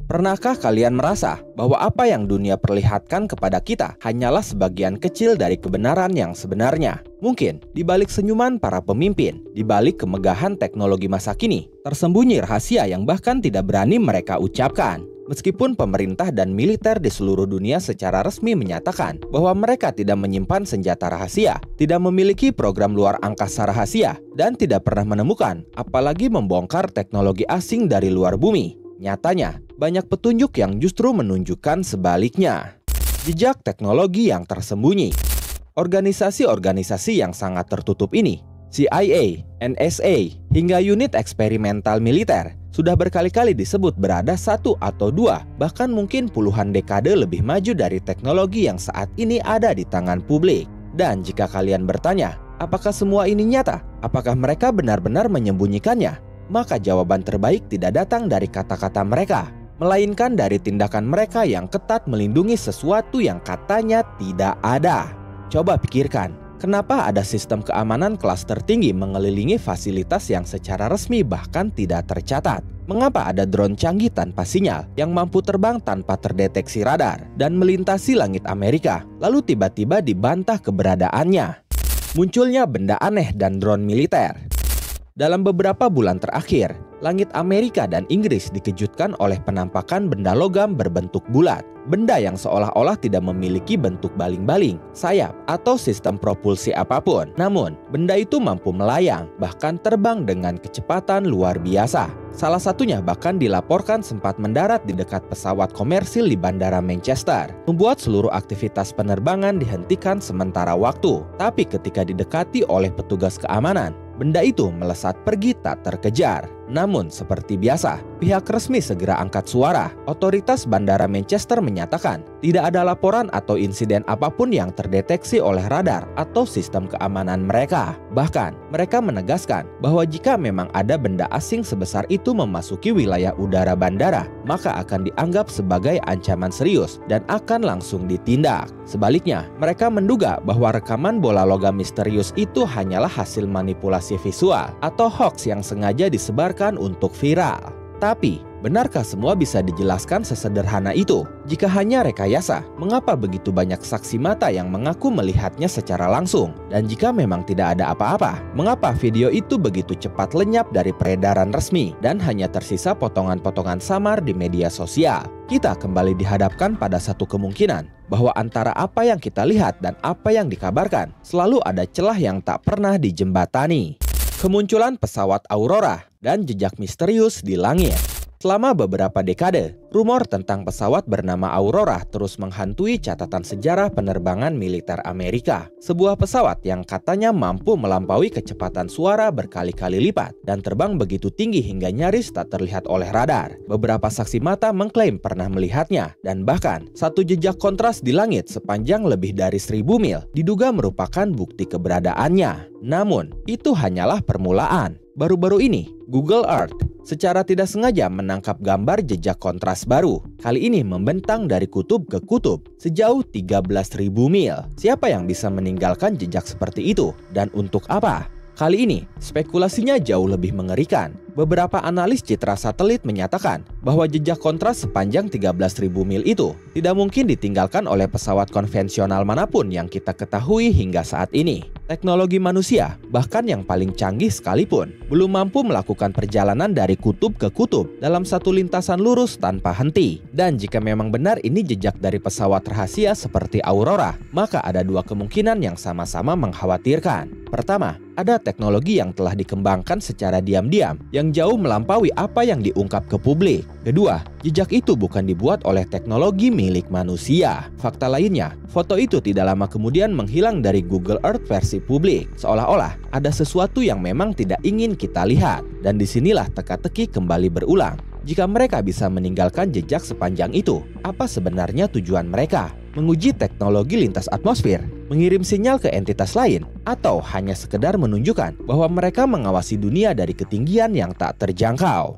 Pernahkah kalian merasa bahwa apa yang dunia perlihatkan kepada kita hanyalah sebagian kecil dari kebenaran yang sebenarnya? Mungkin di balik senyuman para pemimpin, di balik kemegahan teknologi masa kini, tersembunyi rahasia yang bahkan tidak berani mereka ucapkan. Meskipun pemerintah dan militer di seluruh dunia secara resmi menyatakan bahwa mereka tidak menyimpan senjata rahasia, tidak memiliki program luar angkasa rahasia, dan tidak pernah menemukan, apalagi membongkar teknologi asing dari luar bumi. Nyatanya, banyak petunjuk yang justru menunjukkan sebaliknya. Jejak teknologi yang tersembunyi. Organisasi-organisasi yang sangat tertutup ini, CIA, NSA, hingga unit eksperimental militer, sudah berkali-kali disebut berada satu atau dua, bahkan mungkin puluhan dekade lebih maju dari teknologi yang saat ini ada di tangan publik. Dan jika kalian bertanya, apakah semua ini nyata? Apakah mereka benar-benar menyembunyikannya? Maka jawaban terbaik tidak datang dari kata-kata mereka, melainkan dari tindakan mereka yang ketat melindungi sesuatu yang katanya tidak ada. Coba pikirkan, kenapa ada sistem keamanan kelas tertinggi mengelilingi fasilitas yang secara resmi bahkan tidak tercatat? Mengapa ada drone canggih tanpa sinyal yang mampu terbang tanpa terdeteksi radar dan melintasi langit Amerika, lalu tiba-tiba dibantah keberadaannya? Munculnya benda aneh dan drone militer. Dalam beberapa bulan terakhir, langit Amerika dan Inggris dikejutkan oleh penampakan benda logam berbentuk bulat. Benda yang seolah-olah tidak memiliki bentuk baling-baling, sayap, atau sistem propulsi apapun. Namun, benda itu mampu melayang, bahkan terbang dengan kecepatan luar biasa. Salah satunya bahkan dilaporkan sempat mendarat di dekat pesawat komersil di Bandara Manchester, membuat seluruh aktivitas penerbangan dihentikan sementara waktu. Tapi ketika didekati oleh petugas keamanan, benda itu melesat pergi tak terkejar. Namun seperti biasa, pihak resmi segera angkat suara. Otoritas Bandara Manchester menyatakan tidak ada laporan atau insiden apapun yang terdeteksi oleh radar atau sistem keamanan mereka. Bahkan, mereka menegaskan bahwa jika memang ada benda asing sebesar itu memasuki wilayah udara bandara, maka akan dianggap sebagai ancaman serius dan akan langsung ditindak. Sebaliknya, mereka menduga bahwa rekaman bola logam misterius itu hanyalah hasil manipulasi visual atau hoax yang sengaja disebarkan untuk viral. Tapi, benarkah semua bisa dijelaskan sesederhana itu? Jika hanya rekayasa, mengapa begitu banyak saksi mata yang mengaku melihatnya secara langsung? Dan jika memang tidak ada apa-apa, mengapa video itu begitu cepat lenyap dari peredaran resmi dan hanya tersisa potongan-potongan samar di media sosial? Kita kembali dihadapkan pada satu kemungkinan, bahwa antara apa yang kita lihat dan apa yang dikabarkan, selalu ada celah yang tak pernah dijembatani. Kemunculan pesawat Aurora dan jejak misterius di langit. Selama beberapa dekade, rumor tentang pesawat bernama Aurora terus menghantui catatan sejarah penerbangan militer Amerika. Sebuah pesawat yang katanya mampu melampaui kecepatan suara berkali-kali lipat dan terbang begitu tinggi hingga nyaris tak terlihat oleh radar. Beberapa saksi mata mengklaim pernah melihatnya, dan bahkan satu jejak kontras di langit sepanjang lebih dari 1000 mil diduga merupakan bukti keberadaannya. Namun, itu hanyalah permulaan. Baru-baru ini, Google Earth secara tidak sengaja menangkap gambar jejak kontras baru. Kali ini membentang dari kutub ke kutub sejauh 13.000 mil. Siapa yang bisa meninggalkan jejak seperti itu? Dan untuk apa? Kali ini, spekulasinya jauh lebih mengerikan. Beberapa analis citra satelit menyatakan bahwa jejak kontras sepanjang 13.000 mil itu tidak mungkin ditinggalkan oleh pesawat konvensional manapun yang kita ketahui hingga saat ini. Teknologi manusia, bahkan yang paling canggih sekalipun, belum mampu melakukan perjalanan dari kutub ke kutub dalam satu lintasan lurus tanpa henti. Dan jika memang benar ini jejak dari pesawat rahasia seperti Aurora, maka ada dua kemungkinan yang sama-sama mengkhawatirkan. Pertama, ada teknologi yang telah dikembangkan secara diam-diam yang jauh melampaui apa yang diungkap ke publik. Kedua, jejak itu bukan dibuat oleh teknologi milik manusia. Fakta lainnya, foto itu tidak lama kemudian menghilang dari Google Earth versi publik, seolah-olah ada sesuatu yang memang tidak ingin kita lihat. Dan disinilah teka-teki kembali berulang. Jika mereka bisa meninggalkan jejak sepanjang itu, apa sebenarnya tujuan mereka? Menguji teknologi lintas atmosfer, mengirim sinyal ke entitas lain, atau hanya sekedar menunjukkan bahwa mereka mengawasi dunia dari ketinggian yang tak terjangkau?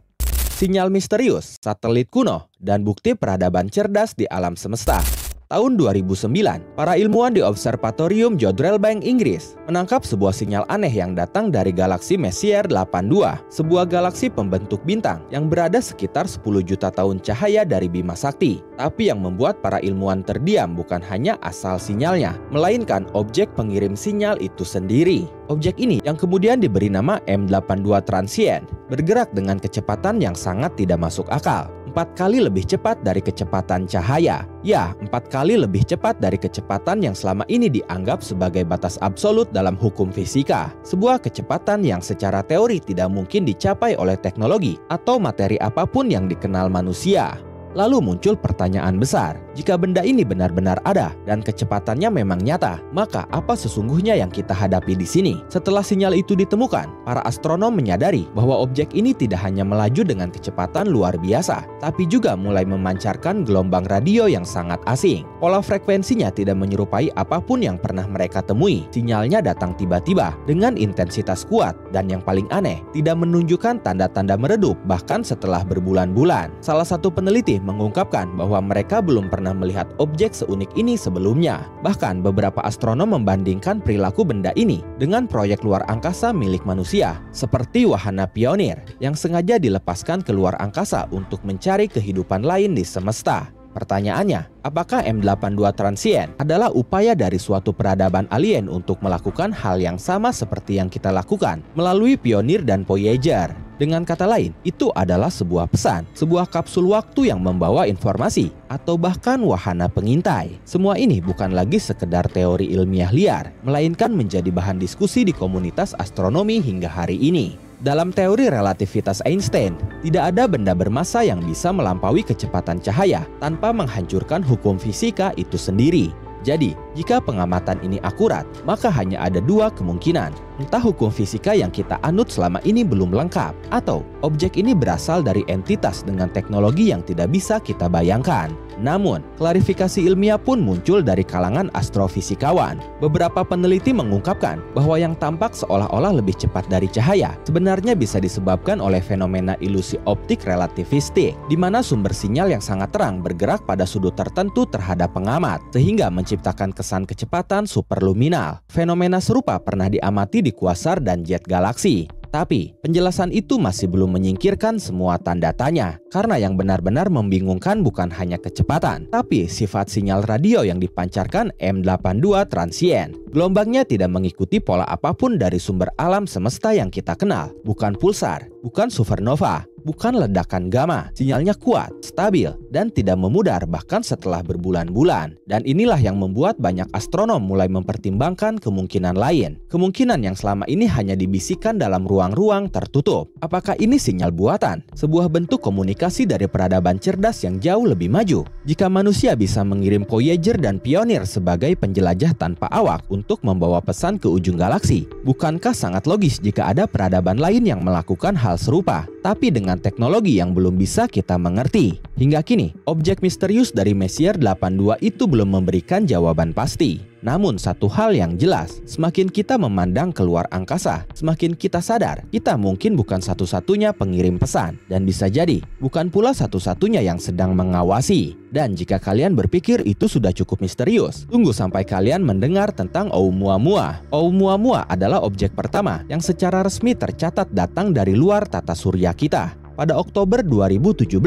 Sinyal misterius, satelit kuno, dan bukti peradaban cerdas di alam semesta. Tahun 2009, para ilmuwan di Observatorium Jodrell Bank, Inggris, menangkap sebuah sinyal aneh yang datang dari galaksi Messier 82, sebuah galaksi pembentuk bintang yang berada sekitar 10 juta tahun cahaya dari Bima Sakti. Tapi yang membuat para ilmuwan terdiam bukan hanya asal sinyalnya, melainkan objek pengirim sinyal itu sendiri. Objek ini yang kemudian diberi nama M82 Transient, bergerak dengan kecepatan yang sangat tidak masuk akal. 4 kali lebih cepat dari kecepatan cahaya. Ya, 4 kali lebih cepat dari kecepatan yang selama ini dianggap sebagai batas absolut dalam hukum fisika. Sebuah kecepatan yang secara teori tidak mungkin dicapai oleh teknologi atau materi apapun yang dikenal manusia. Lalu muncul pertanyaan besar, jika benda ini benar-benar ada dan kecepatannya memang nyata, maka apa sesungguhnya yang kita hadapi di sini? Setelah sinyal itu ditemukan, para astronom menyadari bahwa objek ini tidak hanya melaju dengan kecepatan luar biasa, tapi juga mulai memancarkan gelombang radio yang sangat asing. Pola frekuensinya tidak menyerupai apapun yang pernah mereka temui. Sinyalnya datang tiba-tiba dengan intensitas kuat dan yang paling aneh, tidak menunjukkan tanda-tanda meredup bahkan setelah berbulan-bulan. Salah satu peneliti mengungkapkan bahwa mereka belum pernah melihat objek seunik ini sebelumnya. Bahkan beberapa astronom membandingkan perilaku benda ini dengan proyek luar angkasa milik manusia, seperti wahana Pioneer yang sengaja dilepaskan ke luar angkasa untuk mencari kehidupan lain di semesta. Pertanyaannya, apakah M82 Transient adalah upaya dari suatu peradaban alien untuk melakukan hal yang sama seperti yang kita lakukan melalui Pioneer dan Voyager? Dengan kata lain, itu adalah sebuah pesan, sebuah kapsul waktu yang membawa informasi, atau bahkan wahana pengintai. Semua ini bukan lagi sekedar teori ilmiah liar, melainkan menjadi bahan diskusi di komunitas astronomi hingga hari ini. Dalam teori relativitas Einstein, tidak ada benda bermassa yang bisa melampaui kecepatan cahaya tanpa menghancurkan hukum fisika itu sendiri. Jadi, jika pengamatan ini akurat, maka hanya ada dua kemungkinan. Entah hukum fisika yang kita anut selama ini belum lengkap, atau objek ini berasal dari entitas dengan teknologi yang tidak bisa kita bayangkan. Namun, klarifikasi ilmiah pun muncul dari kalangan astrofisikawan. Beberapa peneliti mengungkapkan bahwa yang tampak seolah-olah lebih cepat dari cahaya sebenarnya bisa disebabkan oleh fenomena ilusi optik relativistik, di mana sumber sinyal yang sangat terang bergerak pada sudut tertentu terhadap pengamat, sehingga menciptakan kesan kecepatan superluminal. Fenomena serupa pernah diamati di kuasar dan jet galaksi. Tapi, penjelasan itu masih belum menyingkirkan semua tanda tanya, karena yang benar-benar membingungkan bukan hanya kecepatan, tapi sifat sinyal radio yang dipancarkan M82 Transient. Gelombangnya tidak mengikuti pola apapun dari sumber alam semesta yang kita kenal, bukan pulsar, bukan supernova, bukan ledakan gamma. Sinyalnya kuat, stabil, dan tidak memudar bahkan setelah berbulan-bulan. Dan inilah yang membuat banyak astronom mulai mempertimbangkan kemungkinan lain. Kemungkinan yang selama ini hanya dibisikkan dalam ruang-ruang tertutup. Apakah ini sinyal buatan? Sebuah bentuk komunikasi dari peradaban cerdas yang jauh lebih maju. Jika manusia bisa mengirim Voyager dan Pioneer sebagai penjelajah tanpa awak untuk membawa pesan ke ujung galaksi, bukankah sangat logis jika ada peradaban lain yang melakukan hal serupa, tapi dengan teknologi yang belum bisa kita mengerti? Hingga kini, objek misterius dari Messier 82 itu belum memberikan jawaban pasti. Namun satu hal yang jelas, semakin kita memandang keluar angkasa, semakin kita sadar kita mungkin bukan satu-satunya pengirim pesan, dan bisa jadi bukan pula satu-satunya yang sedang mengawasi. Dan jika kalian berpikir itu sudah cukup misterius, tunggu sampai kalian mendengar tentang Oumuamua. Oumuamua adalah objek pertama yang secara resmi tercatat datang dari luar tata surya kita. Pada Oktober 2017,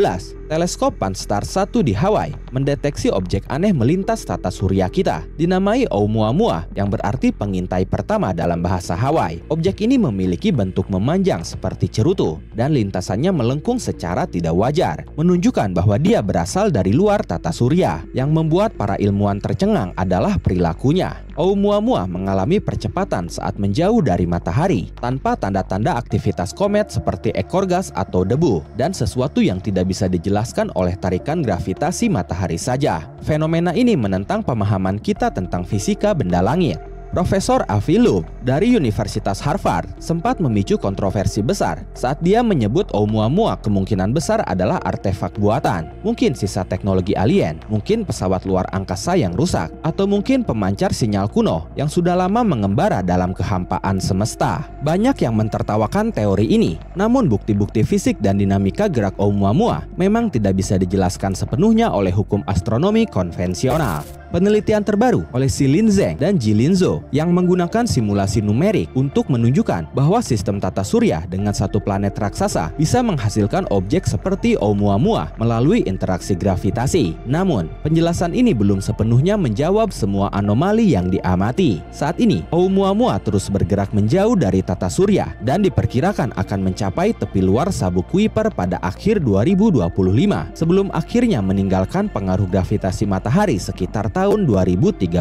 teleskop Pan-STARRS 1 di Hawaii mendeteksi objek aneh melintas tata surya kita, dinamai Oumuamua yang berarti pengintai pertama dalam bahasa Hawaii. Objek ini memiliki bentuk memanjang seperti cerutu dan lintasannya melengkung secara tidak wajar, menunjukkan bahwa dia berasal dari luar tata surya. Yang membuat para ilmuwan tercengang adalah perilakunya. Oumuamua mengalami percepatan saat menjauh dari matahari, tanpa tanda-tanda aktivitas komet seperti ekor gas atau debu, dan sesuatu yang tidak bisa dijelaskan oleh tarikan gravitasi matahari saja. Fenomena ini menentang pemahaman kita tentang fisika benda langit. Profesor Avi Loeb dari Universitas Harvard sempat memicu kontroversi besar saat dia menyebut Oumuamua kemungkinan besar adalah artefak buatan. Mungkin sisa teknologi alien, mungkin pesawat luar angkasa yang rusak, atau mungkin pemancar sinyal kuno yang sudah lama mengembara dalam kehampaan semesta. Banyak yang mentertawakan teori ini, namun bukti-bukti fisik dan dinamika gerak Oumuamua memang tidak bisa dijelaskan sepenuhnya oleh hukum astronomi konvensional. Penelitian terbaru oleh Xilin Zheng dan Jilin Zhou yang menggunakan simulasi numerik untuk menunjukkan bahwa sistem tata surya dengan satu planet raksasa bisa menghasilkan objek seperti Oumuamua melalui interaksi gravitasi. Namun, penjelasan ini belum sepenuhnya menjawab semua anomali yang diamati. Saat ini, Oumuamua terus bergerak menjauh dari tata surya dan diperkirakan akan mencapai tepi luar sabuk Kuiper pada akhir 2025 sebelum akhirnya meninggalkan pengaruh gravitasi matahari sekitar tahun 2038.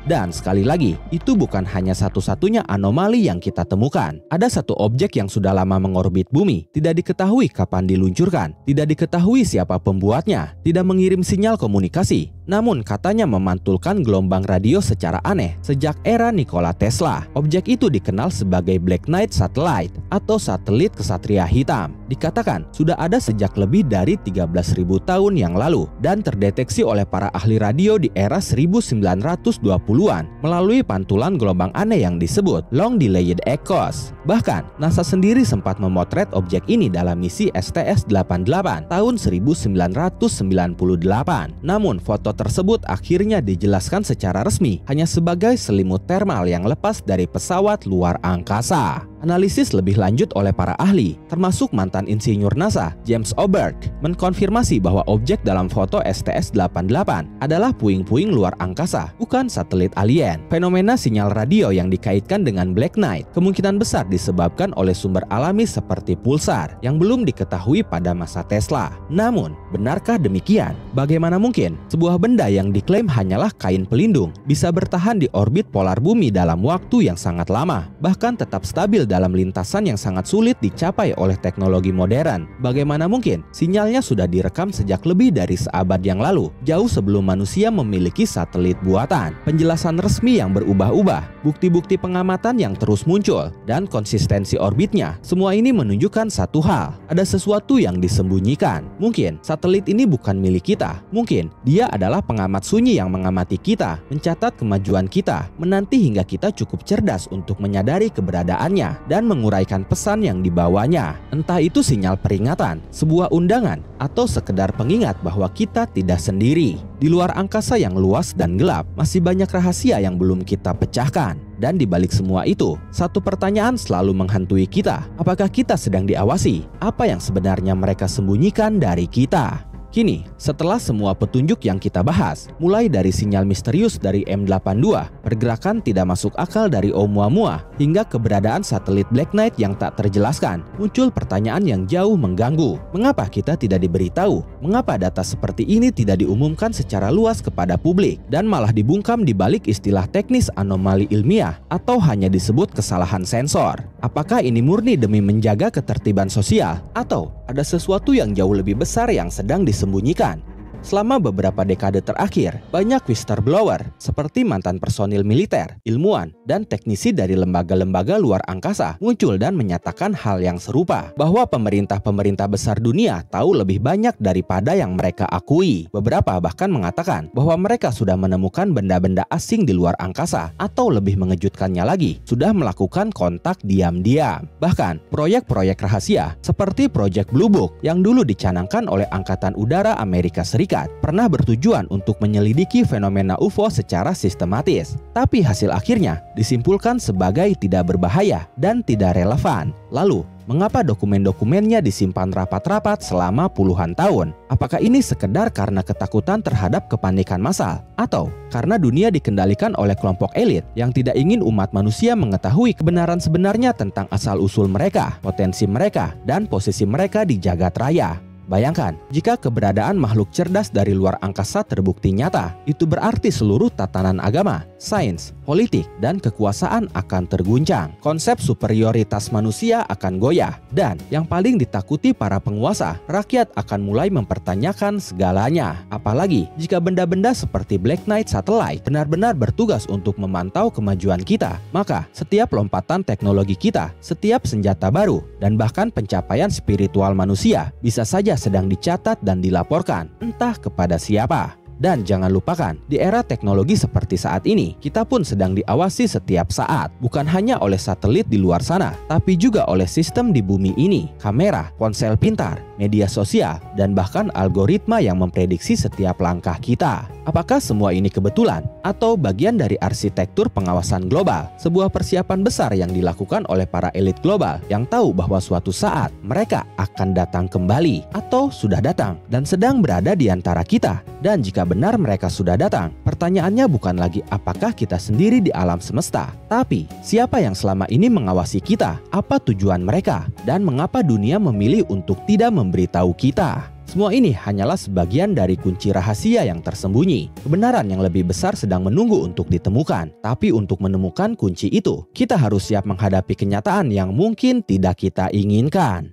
Dan sekali lagi, itu bukan hanya satu-satunya anomali yang kita temukan. Ada satu objek yang sudah lama mengorbit bumi, tidak diketahui kapan diluncurkan, tidak diketahui siapa pembuatnya, tidak mengirim sinyal komunikasi, namun katanya memantulkan gelombang radio secara aneh sejak era Nikola Tesla. Objek itu dikenal sebagai Black Knight Satellite atau satelit kesatria hitam. Dikatakan sudah ada sejak lebih dari 13.000 tahun yang lalu dan terdeteksi oleh para ahli radio di era 1920-an melalui pantulan gelombang aneh yang disebut Long Delayed Echoes. Bahkan, NASA sendiri sempat memotret objek ini dalam misi STS-88 tahun 1998. Namun, foto tersebut akhirnya dijelaskan secara resmi hanya sebagai selimut termal yang lepas dari pesawat luar angkasa. Analisis lebih lanjut oleh para ahli, termasuk mantan insinyur NASA James Oberg, mengkonfirmasi bahwa objek dalam foto STS-88 adalah puing-puing luar angkasa, bukan satelit alien. Fenomena sinyal radio yang dikaitkan dengan Black Knight kemungkinan besar disebabkan oleh sumber alami seperti pulsar yang belum diketahui pada masa Tesla. Namun, benarkah demikian? Bagaimana mungkin sebuah benda yang diklaim hanyalah kain pelindung bisa bertahan di orbit polar bumi dalam waktu yang sangat lama, bahkan tetap stabil dalam lintasan yang sangat sulit dicapai oleh teknologi modern? Bagaimana mungkin sinyalnya sudah direkam sejak lebih dari seabad yang lalu, jauh sebelum manusia memiliki satelit buatan? Penjelasan resmi yang berubah-ubah, bukti-bukti pengamatan yang terus muncul, dan konsistensi orbitnya, semua ini menunjukkan satu hal: ada sesuatu yang disembunyikan. Mungkin satelit ini bukan milik kita, mungkin dia adalah pengamat sunyi yang mengamati kita, mencatat kemajuan kita, menanti hingga kita cukup cerdas untuk menyadari keberadaannya dan menguraikan pesan yang dibawanya. Entah itu sinyal peringatan, sebuah undangan, atau sekedar pengingat bahwa kita tidak sendiri. Di luar angkasa yang luas dan gelap, masih banyak rahasia yang belum kita pecahkan. Dan di balik semua itu, satu pertanyaan selalu menghantui kita. Apakah kita sedang diawasi? Apa yang sebenarnya mereka sembunyikan dari kita? Kini, setelah semua petunjuk yang kita bahas, mulai dari sinyal misterius dari M82, pergerakan tidak masuk akal dari Oumuamua, hingga keberadaan satelit Black Knight yang tak terjelaskan, muncul pertanyaan yang jauh mengganggu. Mengapa kita tidak diberitahu? Mengapa data seperti ini tidak diumumkan secara luas kepada publik, dan malah dibungkam di balik istilah teknis anomali ilmiah, atau hanya disebut kesalahan sensor? Apakah ini murni demi menjaga ketertiban sosial, atau ada sesuatu yang jauh lebih besar yang sedang disembunyikan? Selama beberapa dekade terakhir, banyak whistleblower seperti mantan personil militer, ilmuwan, dan teknisi dari lembaga-lembaga luar angkasa muncul dan menyatakan hal yang serupa, bahwa pemerintah-pemerintah besar dunia tahu lebih banyak daripada yang mereka akui. Beberapa bahkan mengatakan bahwa mereka sudah menemukan benda-benda asing di luar angkasa, atau lebih mengejutkannya lagi, sudah melakukan kontak diam-diam. Bahkan, proyek-proyek rahasia seperti Project Blue Book yang dulu dicanangkan oleh Angkatan Udara Amerika Serikat pernah bertujuan untuk menyelidiki fenomena UFO secara sistematis, tapi hasil akhirnya disimpulkan sebagai tidak berbahaya dan tidak relevan. Lalu, mengapa dokumen-dokumennya disimpan rapat-rapat selama puluhan tahun? Apakah ini sekedar karena ketakutan terhadap kepanikan massal? Atau karena dunia dikendalikan oleh kelompok elit yang tidak ingin umat manusia mengetahui kebenaran sebenarnya tentang asal-usul mereka, potensi mereka, dan posisi mereka di jagat raya? Bayangkan, jika keberadaan makhluk cerdas dari luar angkasa terbukti nyata, itu berarti seluruh tatanan agama, sains, politik, dan kekuasaan akan terguncang. Konsep superioritas manusia akan goyah, dan yang paling ditakuti para penguasa, rakyat akan mulai mempertanyakan segalanya. Apalagi jika benda-benda seperti Black Knight Satellite benar-benar bertugas untuk memantau kemajuan kita, maka setiap lompatan teknologi kita, setiap senjata baru, dan bahkan pencapaian spiritual manusia bisa saja sedang dicatat dan dilaporkan, entah kepada siapa. Dan jangan lupakan, di era teknologi seperti saat ini, kita pun sedang diawasi setiap saat. Bukan hanya oleh satelit di luar sana, tapi juga oleh sistem di bumi ini, kamera, ponsel pintar, media sosial, dan bahkan algoritma yang memprediksi setiap langkah kita. Apakah semua ini kebetulan? Atau bagian dari arsitektur pengawasan global? Sebuah persiapan besar yang dilakukan oleh para elit global yang tahu bahwa suatu saat mereka akan datang kembali, atau sudah datang dan sedang berada di antara kita. Dan jika benar mereka sudah datang, pertanyaannya bukan lagi apakah kita sendiri di alam semesta, tapi siapa yang selama ini mengawasi kita, apa tujuan mereka, dan mengapa dunia memilih untuk tidak memberitahu kita. Semua ini hanyalah sebagian dari kunci rahasia yang tersembunyi. Kebenaran yang lebih besar sedang menunggu untuk ditemukan. Tapi untuk menemukan kunci itu, kita harus siap menghadapi kenyataan yang mungkin tidak kita inginkan.